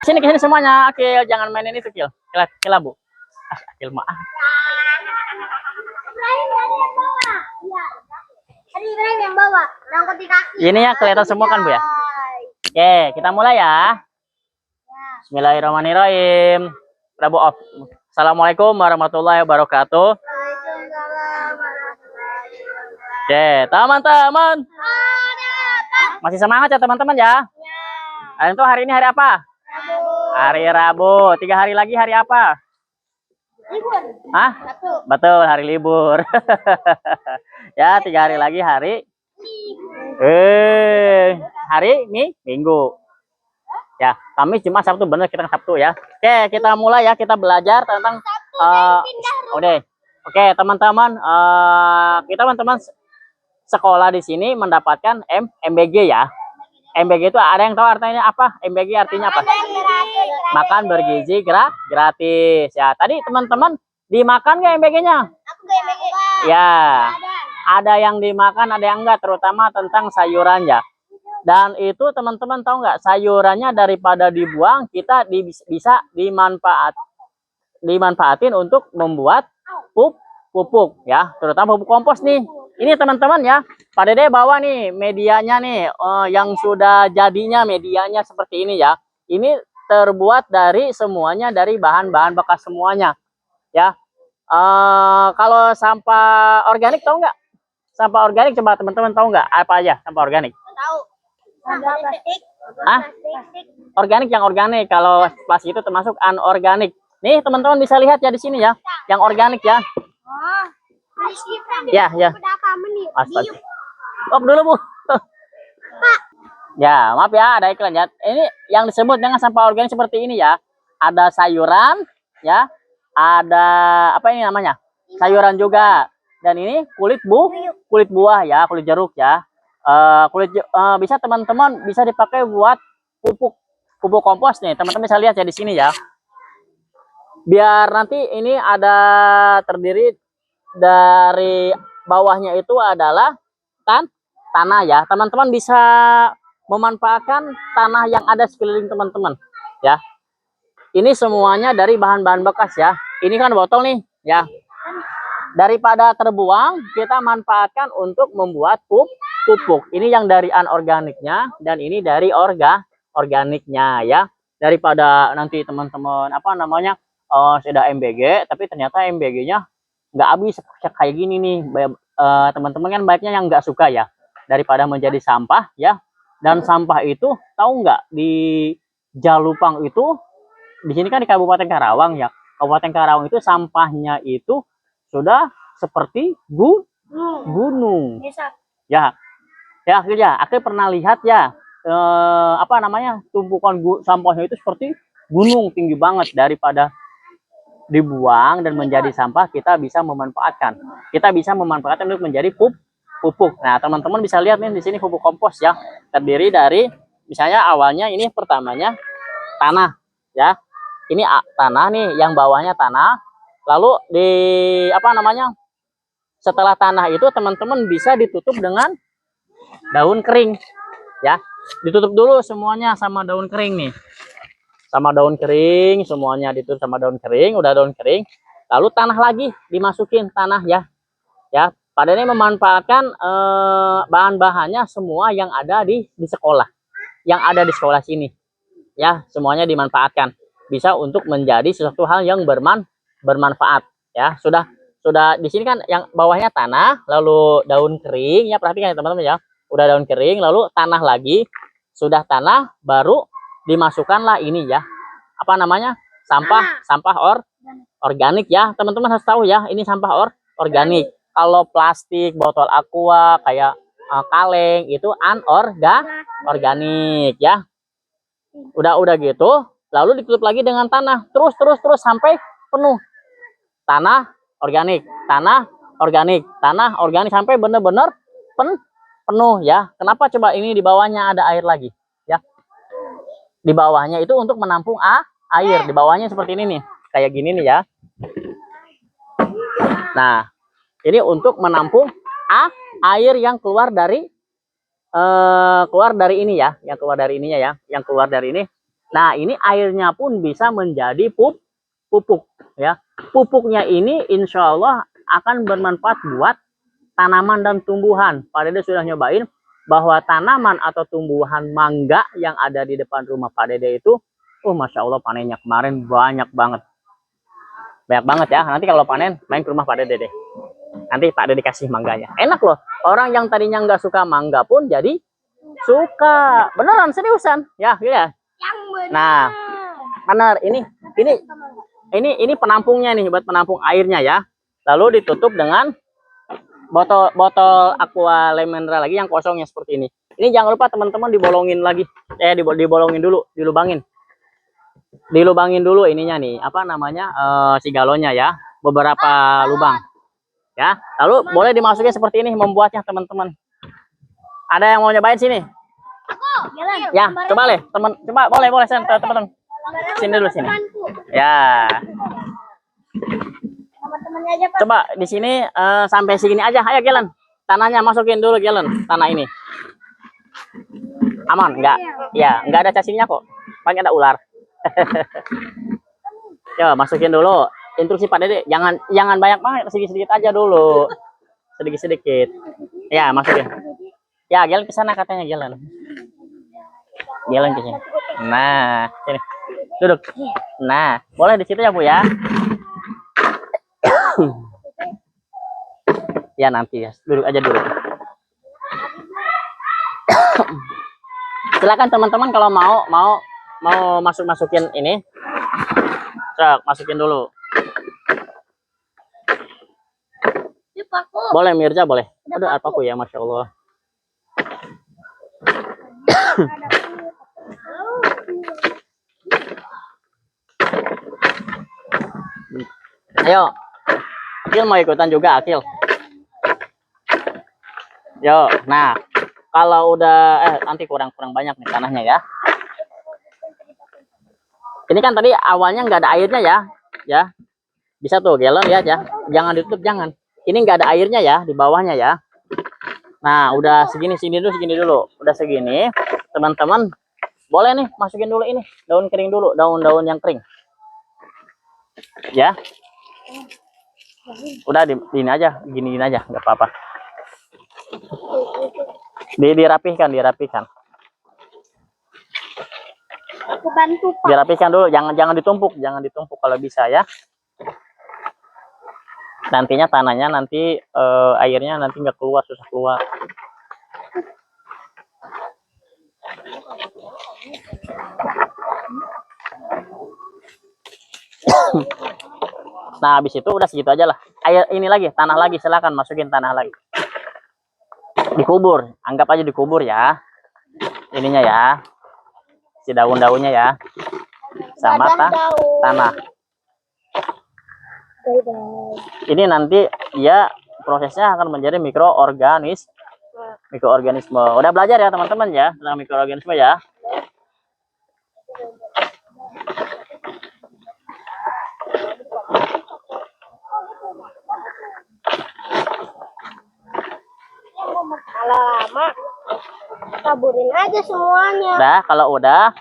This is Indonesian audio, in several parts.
Ke sini semuanya. Akil, jangan mainin itu, Kil. Kilabu. Akil mah. Ini ya kelihatan semua kan, Bu ya? Oke, kita mulai ya. Bismillahirrahmanirrahim. Prabu off. Assalamualaikum warahmatullahi wabarakatuh. Oke, teman-teman. Masih semangat ya teman-teman ya? Hari ini hari apa? Hari Rabu. 3 hari lagi hari apa? Libur. Hah? Betul, hari libur. Ya, 3 hari lagi hari Minggu. Ya, Kamis, Jumat, Sabtu, bener kita Sabtu ya. Oke, kita mulai ya, kita belajar tentang Oke, teman-teman, kita teman-teman sekolah di sini mendapatkan MBG ya. MBG itu ada yang tahu artinya apa? MBG artinya apa? Makan bergizi gratis ya. Tadi teman-teman dimakan nggak MBG-nya? Ya, ada yang dimakan, ada yang enggak, terutama tentang sayuran ya. Dan itu teman-teman tahu nggak, sayurannya daripada dibuang, kita bisa dimanfaatin untuk membuat pupuk ya, terutama pupuk kompos nih. Ini teman-teman ya, Pak Dede bawa nih medianya nih, yang sudah jadinya medianya seperti ini ya. Ini terbuat dari semuanya dari bahan-bahan bekas semuanya ya. Kalau sampah organik tahu nggak? Sampah organik coba teman-teman tahu nggak apa aja sampah organik? Tahu. Sampah plastik. Organik, yang organik. Kalau plastik itu termasuk anorganik. Nih teman-teman bisa lihat ya di sini ya, yang organik ya. Ya. Oh dulu Bu. Ya maaf ya, ada iklan ya. Ini yang disebut dengan sampah organik seperti ini ya. Ada sayuran ya, ada apa ini namanya? Sayuran juga. Dan ini kulit buah ya, kulit jeruk ya. Bisa teman-teman bisa dipakai buat pupuk kompos nih. Teman-teman bisa lihat ya di sini ya. Biar nanti ini ada terdiri dari bawahnya itu adalah tanah ya. Teman-teman bisa memanfaatkan tanah yang ada sekeliling teman-teman ya. Ini semuanya dari bahan-bahan bekas ya. Ini kan botol nih ya. Daripada terbuang, kita manfaatkan untuk membuat pupuk. Ini yang dari anorganiknya dan ini dari organiknya ya. Daripada nanti teman-teman sudah MBG tapi ternyata MBG-nya nggak habis kayak gini nih. Teman-teman kan baiknya yang nggak suka ya, daripada menjadi sampah ya. Dan sampah itu tahu nggak, di Jalupang itu, di sini kan di Kabupaten Karawang ya. Kabupaten Karawang itu sampahnya itu sudah seperti gunung. Ya. Aku pernah lihat ya, tumpukan sampahnya itu seperti gunung, tinggi banget. Daripada dibuang dan menjadi sampah, kita bisa memanfaatkan. Kita bisa memanfaatkan untuk menjadi pupuk. Nah, teman-teman bisa lihat nih di sini pupuk kompos ya. Terdiri dari misalnya awalnya ini pertamanya tanah ya. Ini tanah nih, yang bawahnya tanah. Lalu setelah tanah itu teman-teman bisa ditutup dengan daun kering ya. Ditutup dulu semuanya sama daun kering nih. Sama daun kering, semuanya ditutup sama daun kering. Udah daun kering, lalu tanah lagi dimasukin tanah ya. Ya, pada ini memanfaatkan bahan-bahannya semua yang ada di sekolah. Yang ada di sekolah sini. Ya, semuanya dimanfaatkan. Bisa untuk menjadi sesuatu hal yang bermanfaat ya. Sudah di sini kan yang bawahnya tanah, lalu daun kering ya, perhatikan ya teman-teman ya. Udah daun kering, lalu tanah lagi. Sudah tanah, baru dimasukkanlah ini ya. Sampah organik ya. Teman-teman harus tahu ya, ini sampah organik. Kalau plastik, botol aqua kayak kaleng itu anorganik ya. Udah gitu, lalu ditutup lagi dengan tanah. Terus sampai penuh. Tanah organik sampai benar-benar penuh ya. Kenapa coba ini di bawahnya ada air lagi ya? Di bawahnya itu untuk menampung air. Di bawahnya seperti ini nih, kayak gini nih ya. Nah, ini untuk menampung air yang keluar dari ini ya, yang keluar dari ini. Nah, ini airnya pun bisa menjadi pupuk ya. Pupuknya ini insya Allah akan bermanfaat buat tanaman dan tumbuhan. Pak Dede sudah nyobain bahwa tanaman atau tumbuhan mangga yang ada di depan rumah Pak Dede itu, Masya Allah panennya kemarin banyak banget. Banyak banget ya. Nanti kalau panen, main ke rumah Pak Dede deh. Nanti Pak Dede kasih mangganya. Enak loh. Orang yang tadinya nggak suka mangga pun jadi suka. Beneran, seriusan. Ya, ya. Yang benar. Nah, benar. Ini penampungnya nih, buat penampung airnya ya. Lalu ditutup dengan botol aqua lemon mineral lagi yang kosongnya seperti ini. Ini jangan lupa teman-teman dibolongin lagi. Dibolongin dulu, dilubangin dulu ininya nih, apa namanya, si galonnya ya, beberapa lubang ya. Lalu boleh dimasukin seperti ini membuatnya teman-teman. Ada yang mau nyobain sini? Ya, coba boleh teman-teman. Sini dulu sini. Ya. Teman-temannya aja, Pak. Coba di sini sampai segini aja. Ayo Gelen. Tanahnya masukin dulu Gelen. Tanah ini. Aman enggak? Ya, enggak ada cacingnya kok. Paling ada ular. Coba masukin dulu. Instruksi Pak Dede, jangan banyak, sedikit-sedikit aja dulu. Sedikit-sedikit. Ya, masukin. Ya, Gelen ke sana katanya Gelen. Gelen ke sini. Nah, sini. Duduk. Nah, boleh di situ ya, Bu ya. Ya nanti ya, duduk aja dulu. Silakan teman-teman kalau mau masukin ini, cek masukin dulu. Boleh Mirza, boleh. Aduh, apaku ya, Masya Allah. Ayo, Akil mau ikutan juga, Akil. Yo, nah kalau udah nanti kurang banyak nih tanahnya ya. Ini kan tadi awalnya nggak ada airnya ya. Bisa tuh Gelen ya. Jangan ditutup, jangan. Ini nggak ada airnya ya di bawahnya ya. Nah, udah segini dulu. Udah segini, teman-teman boleh nih masukin dulu ini daun kering dulu, daun-daun yang kering. Ya. Udah di ini aja, gini aja, nggak apa-apa. Dirapihkan. Aku bantu, Pak. Dirapihkan dulu, jangan ditumpuk kalau bisa ya. Nantinya tanahnya airnya nanti nggak keluar, susah keluar. Nah, habis itu udah segitu aja lah. Air ini lagi, tanah lagi, silakan masukin tanah lagi. Dikubur, anggap aja dikubur ya. Ininya ya. Si daun-daunnya ya. Sama tanah. Ini nanti dia prosesnya akan menjadi mikroorganisme. Udah belajar ya teman-teman ya tentang mikroorganisme ya. Kalau lama, taburin aja semuanya. Nah, kalau udah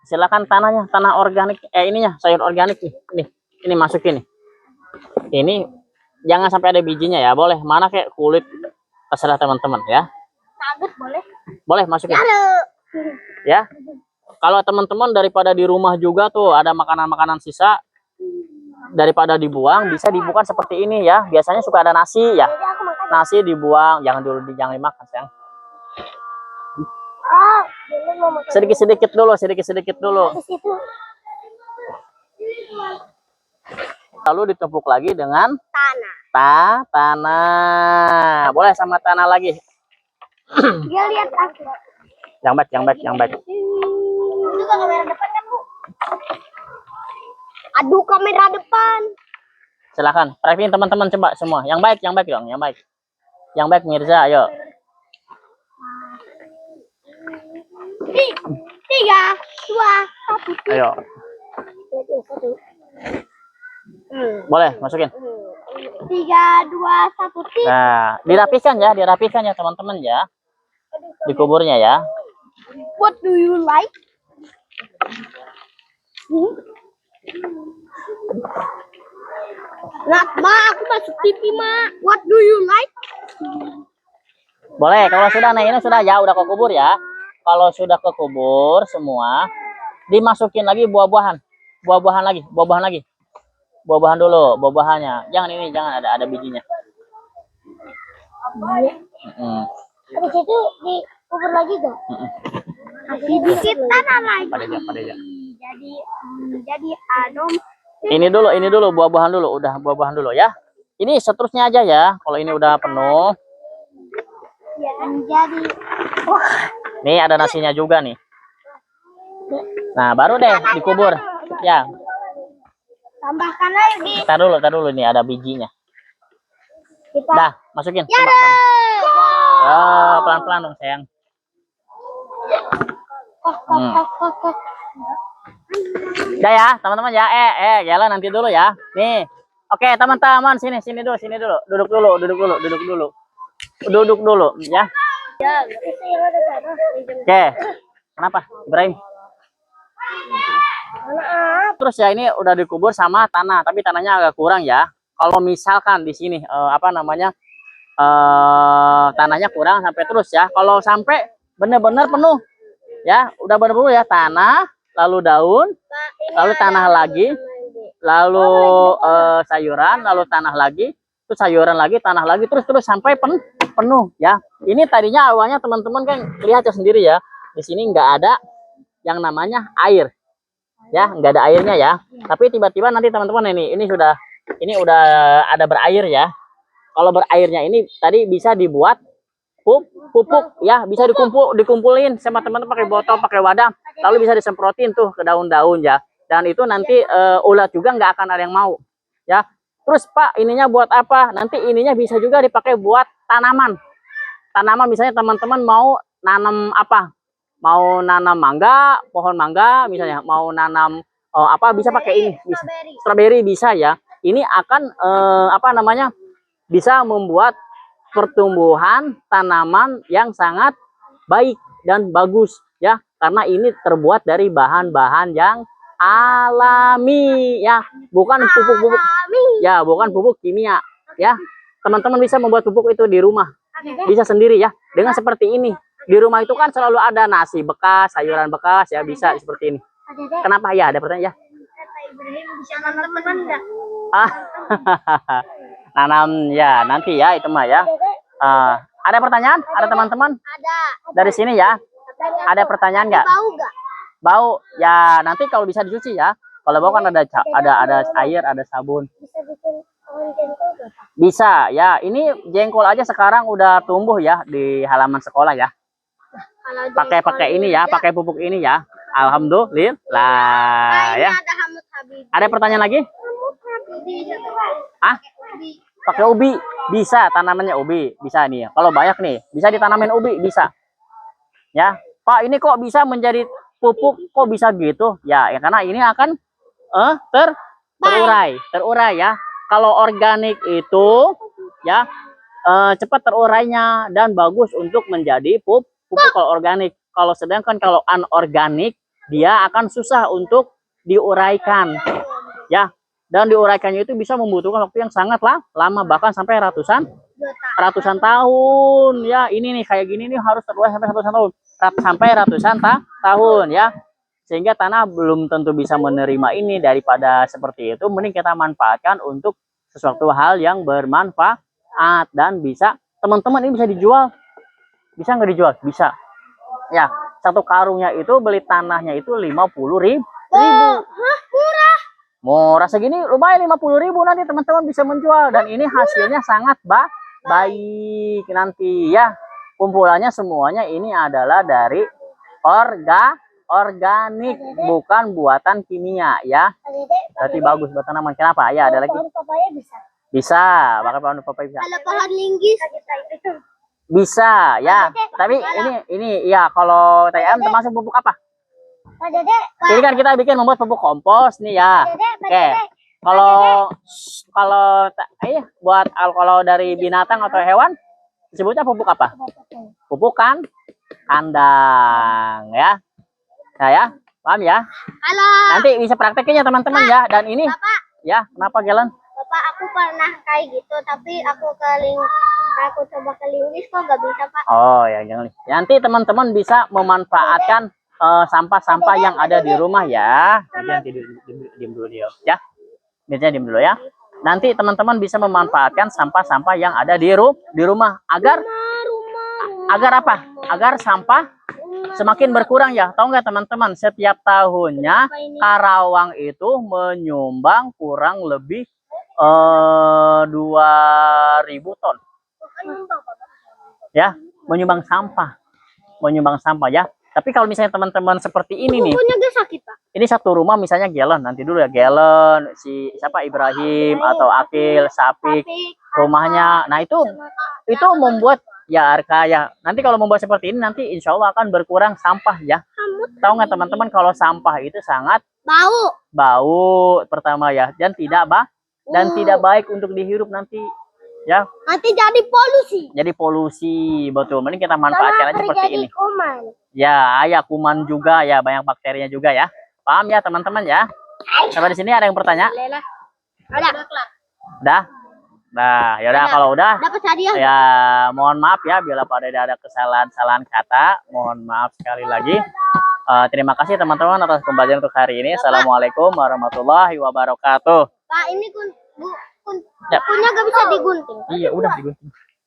silakan tanah organik, ininya sayur organik nih. Ini masukin nih. Ini jangan sampai ada bijinya ya, boleh. Mana kayak kulit, terserah teman-teman ya. Nugget boleh? Boleh masukin. Ya. Kalau teman-teman daripada di rumah juga tuh ada makanan-makanan sisa, daripada dibuang, bisa dibuka seperti ini ya. Biasanya suka ada nasi ya. Nasi dibuang, jangan dimakan sayang. Sedikit-sedikit dulu. Lalu ditumpuk lagi dengan tanah. Boleh sama tanah lagi. Dia lihat aku. Yang baik. Itu kamera depan kan, Bu? Aduh, kamera depan. Silakan. Praktekin teman-teman coba semua. Yang baik dong, yang baik. Yang baik Mirza, ayo. 3, 2, 1. Ayo. Boleh masukin. 3, 2, 1. Nah, dirapihkan ya teman-teman ya. Dikuburnya ya. What do you like? Nah, Ma, aku masuk TV, Ma. What do you like? Boleh, kalau sudah, nah ini sudah ya, udah ke kubur ya. Kalau sudah ke kubur semua, dimasukin lagi buah-buahan. Buah-buahan lagi, buah-buahan lagi. Buah-buahan dulu, buah-buahannya. Jangan ini, jangan ada bijinya. Habis itu dikubur lagi gak? Dikit tanah lagi. Pada. Jadi adom. Ini dulu buah-buahan dulu, udah buah-buahan dulu ya. Ini seterusnya aja ya. Kalau ini udah penuh. Jadi. Nih ada nasinya juga nih. Nah, baru deh dikubur. Ya, Tambahkan lagi. tar dulu nih ada bijinya. Kita. Dah, masukin. Ya Coba, deh. oh, pelan-pelan dong, sayang. Udah ya, teman-teman ya. Jalan nanti dulu ya. Nih. Oke, teman-teman, sini dulu. Duduk dulu ya. Oke. Kenapa, Ibrahim? Terus ya ini udah dikubur sama tanah, tapi tanahnya agak kurang ya. Kalau misalkan di sini tanahnya kurang sampai terus ya. Kalau sampai benar-benar penuh ya, udah benar-benar ya tanah, lalu daun, lalu tanah lagi, lalu sayuran, lalu tanah lagi, terus sayuran lagi, tanah lagi, terus sampai penuh ya. Ini tadinya awalnya teman-teman kan lihat ya sendiri ya. Di sini nggak ada yang namanya air. Ya, nggak ada airnya ya. Tapi tiba-tiba nanti teman-teman ini udah ada berair ya. Kalau berairnya ini tadi bisa dibuat pupuk ya, bisa dikumpulin sama teman-teman pakai botol, pakai wadah, lalu bisa disemprotin tuh ke daun-daun ya. Dan itu nanti ulat juga nggak akan ada yang mau ya. Terus Pak, ininya buat apa? Nanti ininya bisa juga dipakai buat tanaman. Tanaman misalnya teman-teman mau nanam apa? Mau nanam mangga, pohon mangga misalnya, mau nanam apa, bisa pakai ini, bisa strawberry bisa ya. Ini akan bisa membuat pertumbuhan tanaman yang sangat baik dan bagus ya, karena ini terbuat dari bahan-bahan yang alami ya, bukan pupuk-pupuk ya, bukan pupuk kimia ya. Teman-teman bisa membuat pupuk itu di rumah, bisa sendiri ya, dengan seperti ini. Di rumah itu kan selalu ada nasi bekas, sayuran bekas ya, bisa seperti ini. Kenapa ya? Ada pertanyaan ya? Bisa nanam enggak? Nanam ya nanti ya itu mah ya. Ada pertanyaan? Ada teman-teman? Ada. Dari sini ya. Ada pertanyaan nggak? Bau enggak? Bau ya, nanti kalau bisa dicuci ya. Kalau bau kan ada air, ada sabun. Bisa bikin pohon jengkol enggak? Bisa ya. Ini jengkol aja sekarang udah tumbuh ya di halaman sekolah ya. Pakai ini ya, pakai pupuk ini ya. Alhamdulillah ya. Ada hamut habib. Ada pertanyaan lagi? Ah? Pakai ubi bisa, tanamannya ubi bisa nih. Kalau banyak nih, bisa ditanamin ubi bisa. Ya, Pak, ini kok bisa menjadi pupuk? Kok bisa gitu? Ya, karena ini akan terurai ya. Kalau organik itu ya cepat terurainya dan bagus untuk menjadi pupuk kalau organik. Kalau sedangkan kalau anorganik dia akan susah untuk diuraikan ya, dan diuraikannya itu bisa membutuhkan waktu yang sangat lama, bahkan sampai ratusan tahun ya. Ini nih kayak gini nih harus terurai sampai ratusan tahun ya, sehingga tanah belum tentu bisa menerima ini. Daripada seperti itu, mending kita manfaatkan untuk sesuatu hal yang bermanfaat dan bisa teman-teman ini bisa dijual. Bisa nggak dijual? Bisa ya. Satu karungnya itu beli tanahnya itu 50.000. Murah segini lumayan, 50.000 nanti teman-teman bisa menjual, dan ini hasilnya sangat baik nanti ya. Kumpulannya semuanya ini adalah dari organik, bukan buatan kimia ya. Berarti bagus buat tanaman. Kenapa? Ya, ada lagi. Pohon papaya bisa. Bisa, bakal pohon papaya bisa. Kalau pohon linggis Bisa ya. Tapi ini ya, kalau TM termasuk pupuk apa? Pak Dede, Ini kan kita bikin membuat pupuk kompos nih ya. Oke. Kalau kalau dari binatang atau hewan disebutnya pupuk apa? Pupuk kandang ya. Nah ya. Paham ya? Halo. Nanti bisa praktekinnya teman-teman ya. Dan ini Bapak, ya, kenapa Galen? Bapak, aku pernah kayak gitu, tapi aku coba ke linggis kok gak bisa, Pak. Oh ya, jangan. Nanti teman-teman bisa memanfaatkan sampah-sampah yang ada di rumah ya. Nanti diem dulu dia. Ya. Biasanya diem dulu ya. Nanti teman-teman bisa memanfaatkan sampah-sampah yang ada di rumah agar apa? Agar sampah semakin berkurang ya. Tahu nggak teman-teman? Setiap tahunnya Karawang itu menyumbang kurang lebih 2.000 ton. Ya, menyumbang sampah ya. Tapi kalau misalnya teman-teman seperti ini nih, Kukunya gak sakit, Pak. ini satu rumah misalnya Galen, nanti dulu ya Galen, si siapa Ibrahim atau Akil, Sapik, rumahnya. Nah itu membuat ya Arka ya. Nanti kalau membuat seperti ini nanti insya Allah akan berkurang sampah ya. Tahu nggak teman-teman kalau sampah itu sangat bau pertama ya, dan tidak baik untuk dihirup nanti ya. Nanti jadi polusi. Jadi polusi, betul. Mending kita manfaatkan aja seperti ini. Kuman. Ya, ya kuman juga ya, banyak bakterinya juga ya. Paham ya teman-teman ya? Sampai di sini ada yang bertanya? Ada. Udah? Nah, yaudah kalau udah Dapat hadiah. ya mohon maaf ya bila pada ada kesalahan-kesalahan kata. Mohon maaf sekali lagi. Terima kasih teman-teman atas pembelajaran untuk hari ini. Assalamualaikum warahmatullahi wabarakatuh. Pak, ini Ya. kukunya gak bisa digunting. Iya, udah digunting.